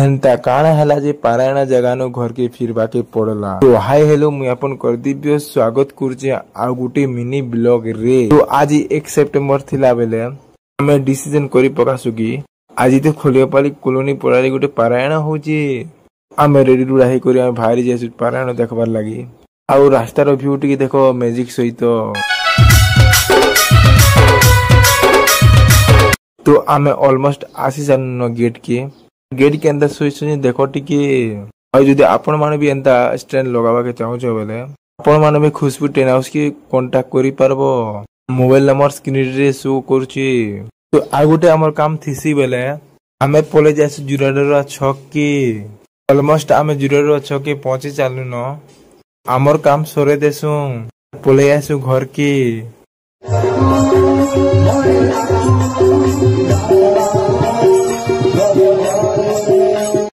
हेन्ता काना हला जे पारायण जगानो घर के फिरबा के पड़ला। तो हाय हेलो मुई अपन करदिव्य स्वागत करछे आ गुटे मिनी ब्लॉग रे। तो आज 1 सेप्टेम्बर थिला बेले हमें डिसीजन करी पकासु की आज तो खोलियापाली कॉलोनी पड़ाली गुटे पारायण होची। आमे रेडी रुडा हे करी आमे भारी जेसु पारायण देखबार लागि। आ रास्तार व्यू टी देखो मैजिक सहित। तो आमे ऑलमोस्ट आसी जान गेट के अंदर सुई देखो टिके और जदि आपण माने भी एंता स्टैंड लगावा के चाहो छो बेले आपण माने भी खुशबू टेन हाउस की कांटेक्ट करी पारबो। मोबाइल नंबर स्क्रीन रे शो करछि। तो आ गुटे हमर काम थिसी बेले हमें पले जासु जुराडर छक के ऑलमोस्ट आमे जुराडर छक के पहुंचे चालु न हमर काम सरे देसु पले आसु घर के।